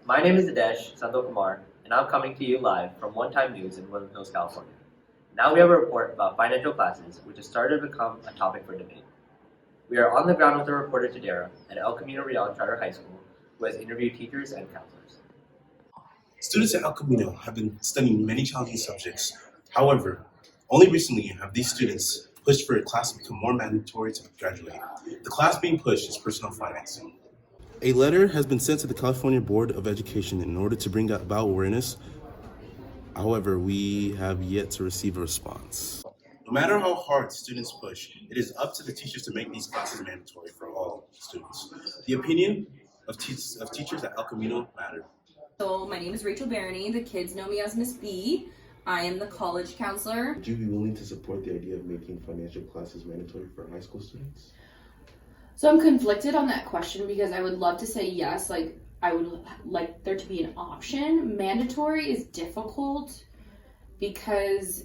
My name is Adesh Sandokumar, and I'm coming to you live from One Time News in Woodland Hills, California. Now we have a report about financial classes, which has started to become a topic for debate. We are on the ground with a reporter Tadera at El Camino Real Charter High School, who has interviewed teachers and counselors. Students at El Camino have been studying many challenging subjects. However, only recently have these students pushed for a class to become more mandatory to graduate. The class being pushed is personal financing. A letter has been sent to the California Board of Education in order to bring about awareness. However, we have yet to receive a response. No matter how hard students push, it is up to the teachers to make these classes mandatory for all students. The opinion of teachers at El Camino matter. So my name is Rachel Barony. The kids know me as Miss B. I am the college counselor. Would you be willing to support the idea of making financial classes mandatory for high school students? So I'm conflicted on that question because I would love to say yes, like I would like there to be an option. Mandatory is difficult because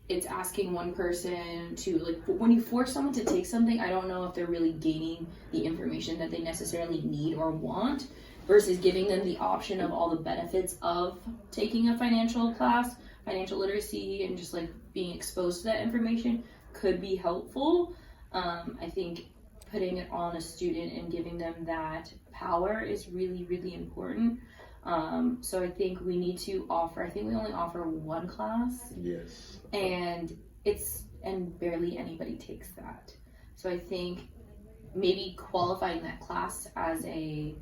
it's asking one person to, like, when you force someone to take something, I don't know if they're really gaining the information that they necessarily need or want versus giving them the option of all the benefits of taking a financial class, financial literacy, and just like being exposed to that information could be helpful. I think putting it on a student and giving them that power is really, really important. So I think we need to offer, I think we only offer one class. Yes. And barely anybody takes that. So I think maybe qualifying that class as a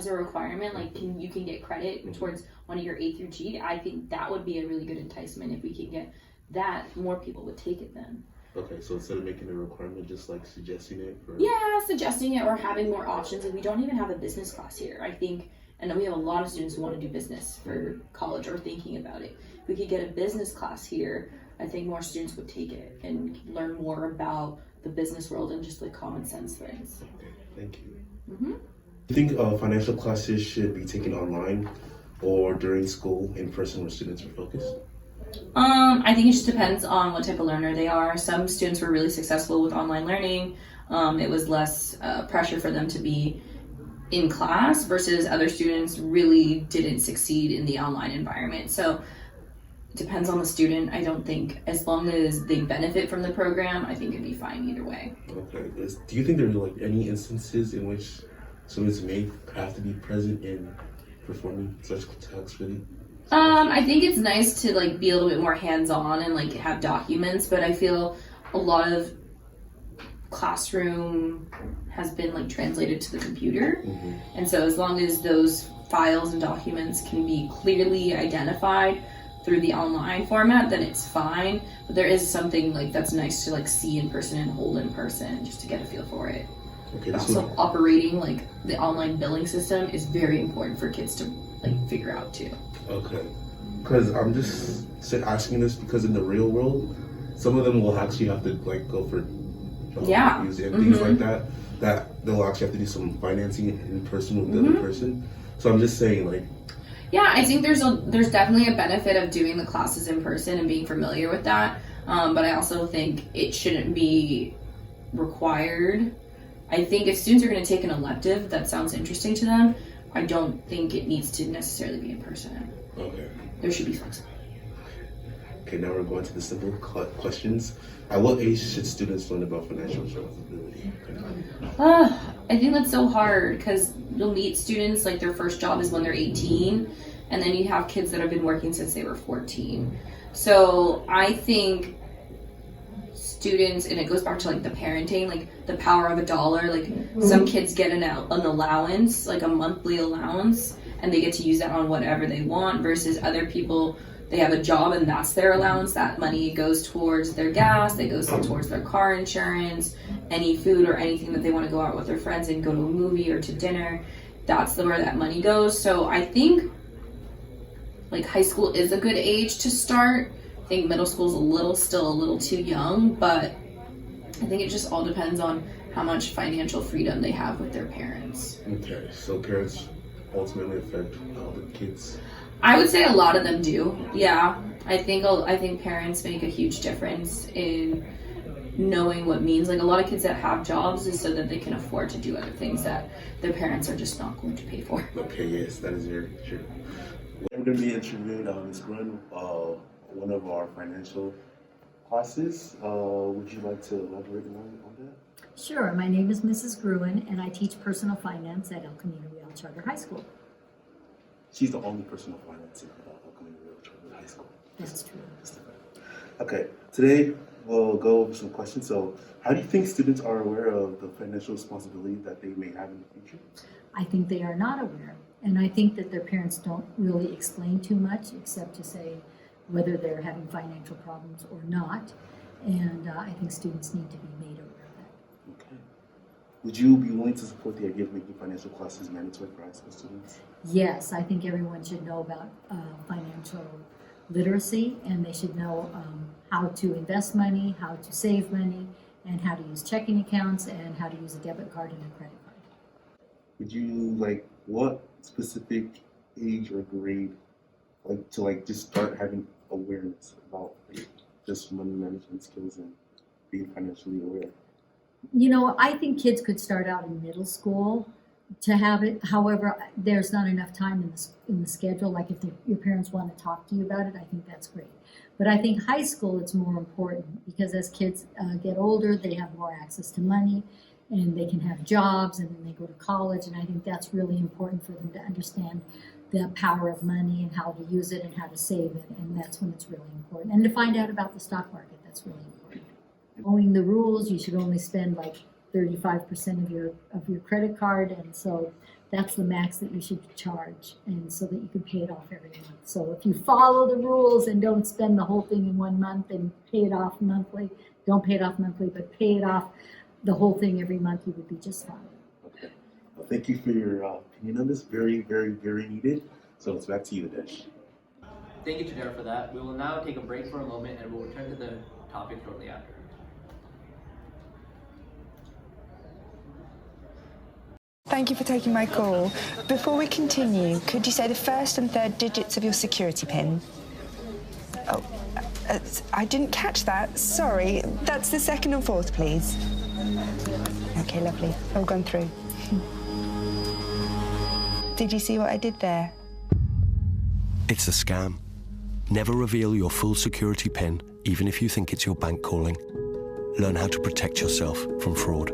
requirement, like you can get credit towards one of your A through G. I think that would be a really good enticement. If we could get that, more people would take it then. Okay, so instead of making a requirement, just like suggesting it? Yeah, suggesting it or having more options. Like, we don't even have a business class here. I think, and we have a lot of students who want to do business for college or thinking about it. If we could get a business class here, I think more students would take it and learn more about the business world and just like common sense things. Okay, thank you. Mm-hmm. Do you think financial classes should be taken online or during school in person where students are focused? I think it just depends on what type of learner they are. Some students were really successful with online learning. It was less pressure for them to be in class versus other students really didn't succeed in the online environment. So it depends on the student. I don't think, as long as they benefit from the program, I think it'd be fine either way. Okay. Do you think there are like any instances in which students may have to be present in performing such tasks really? I think it's nice to like be a little bit more hands-on and like have documents, but I feel a lot of classroom has been like translated to the computer. Mm-hmm. And so as long as those files and documents can be clearly identified through the online format, then it's fine. But there is something like that's nice to like see in person and hold in person just to get a feel for it. Okay, but also operating like the online billing system is very important for kids to like figure out too. Okay, because I'm just asking this because in the real world, some of them will actually have to like go for job interviews and things like that they'll actually have to do some financing in person with the other person. So I'm just saying, like, yeah, I think there's definitely a benefit of doing the classes in person and being familiar with that. But I also think it shouldn't be required. I think if students are going to take an elective that sounds interesting to them, I don't think it needs to necessarily be in person. Okay. There should be flexibility. Okay, now we're going to the simple questions. At what age should students learn about financial responsibility? I think that's so hard because you'll meet students like their first job is when they're 18, and then you have kids that have been working since they were 14. So I think students, and it goes back to like the parenting, like the power of a dollar. Like some kids get an allowance, like a monthly allowance, and they get to use that on whatever they want, versus other people, they have a job and that's their allowance. That money goes towards their gas, it goes towards their car insurance, any food or anything that they want to go out with their friends and go to a movie or to dinner. That's where that money goes. So I think like high school is a good age to start. I think middle school is still a little too young, but I think it just all depends on how much financial freedom they have with their parents. Okay, so parents ultimately affect how the kids. I would say a lot of them do. Yeah, I think parents make a huge difference in knowing what means. Like a lot of kids that have jobs is so that they can afford to do other things that their parents are just not going to pay for. Okay, yes, that is very true. I'm going to be interviewing Ms. Grun, one of our financial classes. Would you like to elaborate more on that? Sure. My name is Mrs. Gruen, and I teach personal finance at El Camino Real Charter High School. She's the only personal finance in El Camino Real Charter High School. That's true. Okay, today we'll go over some questions. So, how do you think students are aware of the financial responsibility that they may have in the future? I think they are not aware, and I think that their parents don't really explain too much except to say whether they're having financial problems or not, and I think students need to be made aware of that. Okay. Would you be willing to support the idea of making financial classes mandatory for high school students? Yes, I think everyone should know about financial literacy, and they should know how to invest money, how to save money, and how to use checking accounts, and how to use a debit card and a credit card. Would you what specific age or grade to just start having awareness about just money management skills and being financially aware? You know, I think kids could start out in middle school to have it. However, there's not enough time in the schedule. Like if your parents want to talk to you about it, I think that's great. But I think high school, it's more important because as kids get older, they have more access to money and they can have jobs and then they go to college. And I think that's really important for them to understand the power of money and how to use it and how to save it. And that's when it's really important. And to find out about the stock market, that's really important. Knowing the rules, you should only spend 35% of your credit card, and so that's the max that you should charge, and so that you can pay it off every month. So if you follow the rules and don't spend the whole thing in 1 month and pay it off monthly, don't pay it off monthly, but pay it off the whole thing every month, you would be just fine. Okay. Well, thank you for your opinion on this. Very, very, very needed. So it's back to you, Adesh. Thank you, Tadera, for that. We will now take a break for a moment and we'll return to the topic shortly after. Thank you for taking my call. Before we continue, could you say the first and third digits of your security PIN? Oh, I didn't catch that. Sorry. That's the second and fourth, please. Okay, lovely. All gone through. Did you see what I did there? It's a scam. Never reveal your full security PIN, even if you think it's your bank calling. Learn how to protect yourself from fraud.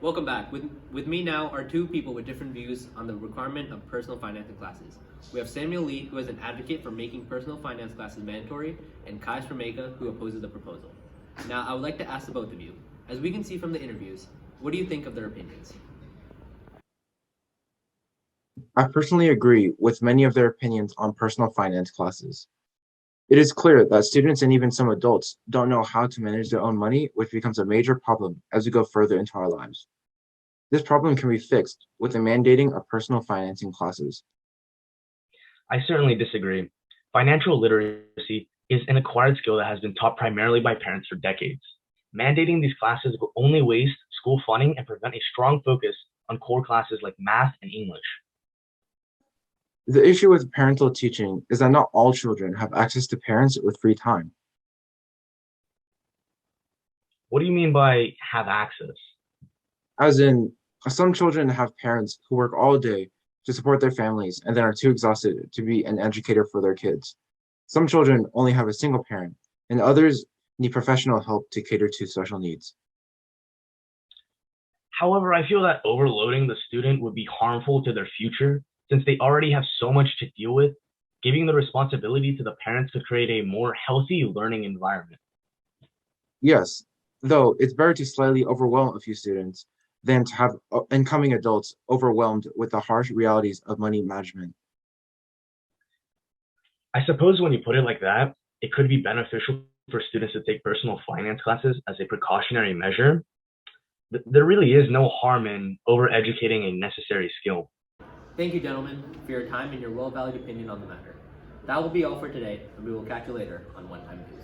Welcome back. With me now are two people with different views on the requirement of personal financing classes. We have Samuel Lee, who is an advocate for making personal finance classes mandatory, and Kai Spermeka, who opposes the proposal. Now, I would like to ask the both of you, as we can see from the interviews, what do you think of their opinions? I personally agree with many of their opinions on personal finance classes. It is clear that students and even some adults don't know how to manage their own money, which becomes a major problem as we go further into our lives. This problem can be fixed with the mandating of personal financing classes. I certainly disagree. Financial literacy is an acquired skill that has been taught primarily by parents for decades. Mandating these classes will only waste school funding and prevent a strong focus on core classes like math and English. The issue with parental teaching is that not all children have access to parents with free time. What do you mean by have access? As in, some children have parents who work all day to support their families and then are too exhausted to be an educator for their kids. Some children only have a single parent, and others need professional help to cater to special needs. However, I feel that overloading the student would be harmful to their future since they already have so much to deal with. Giving the responsibility to the parents could create a more healthy learning environment. Yes, though it's better to slightly overwhelm a few students than to have incoming adults overwhelmed with the harsh realities of money management. I suppose when you put it like that, it could be beneficial for students to take personal finance classes as a precautionary measure. There really is no harm in over-educating a necessary skill. Thank you, gentlemen, for your time and your well-valued opinion on the matter. That will be all for today, and we will catch you later on One Time News.